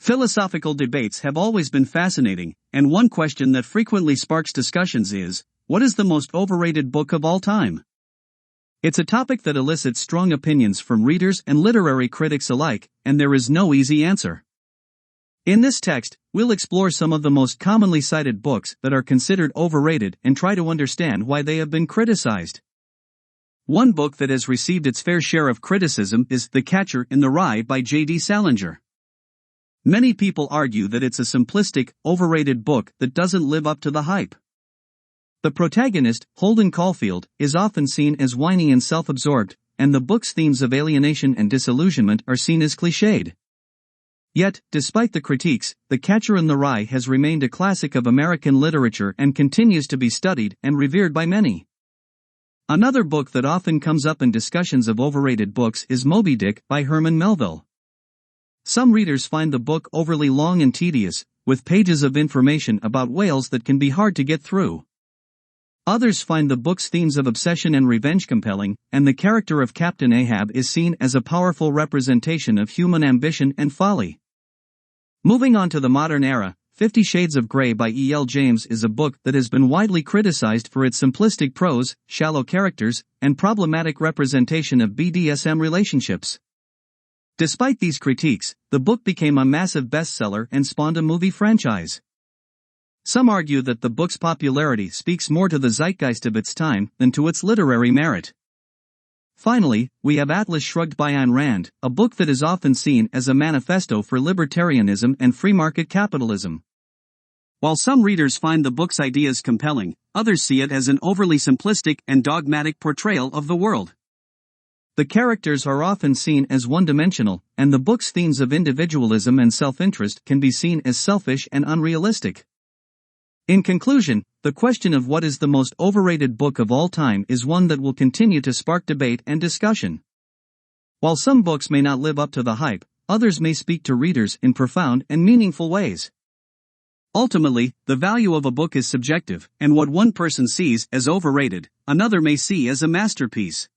Philosophical debates have always been fascinating, and one question that frequently sparks discussions is, what is the most overrated book of all time? It's a topic that elicits strong opinions from readers and literary critics alike, and there is no easy answer. In this text, we'll explore some of the most commonly cited books that are considered overrated and try to understand why they have been criticized. One book that has received its fair share of criticism is The Catcher in the Rye by J.D. Salinger. Many people argue that it's a simplistic, overrated book that doesn't live up to the hype. The protagonist, Holden Caulfield, is often seen as whiny and self-absorbed, and the book's themes of alienation and disillusionment are seen as cliched. Yet, despite the critiques, The Catcher in the Rye has remained a classic of American literature and continues to be studied and revered by many. Another book that often comes up in discussions of overrated books is Moby Dick by Herman Melville. Some readers find the book overly long and tedious, with pages of information about whales that can be hard to get through. Others find the book's themes of obsession and revenge compelling, and the character of Captain Ahab is seen as a powerful representation of human ambition and folly. Moving on to the modern era, 50 Shades of Grey by E.L. James is a book that has been widely criticized for its simplistic prose, shallow characters, and problematic representation of BDSM relationships. Despite these critiques, the book became a massive bestseller and spawned a movie franchise. Some argue that the book's popularity speaks more to the zeitgeist of its time than to its literary merit. Finally, we have Atlas Shrugged by Ayn Rand, a book that is often seen as a manifesto for libertarianism and free market capitalism. While some readers find the book's ideas compelling, others see it as an overly simplistic and dogmatic portrayal of the world. The characters are often seen as one-dimensional, and the book's themes of individualism and self-interest can be seen as selfish and unrealistic. In conclusion, the question of what is the most overrated book of all time is one that will continue to spark debate and discussion. While some books may not live up to the hype, others may speak to readers in profound and meaningful ways. Ultimately, the value of a book is subjective, and what one person sees as overrated, another may see as a masterpiece.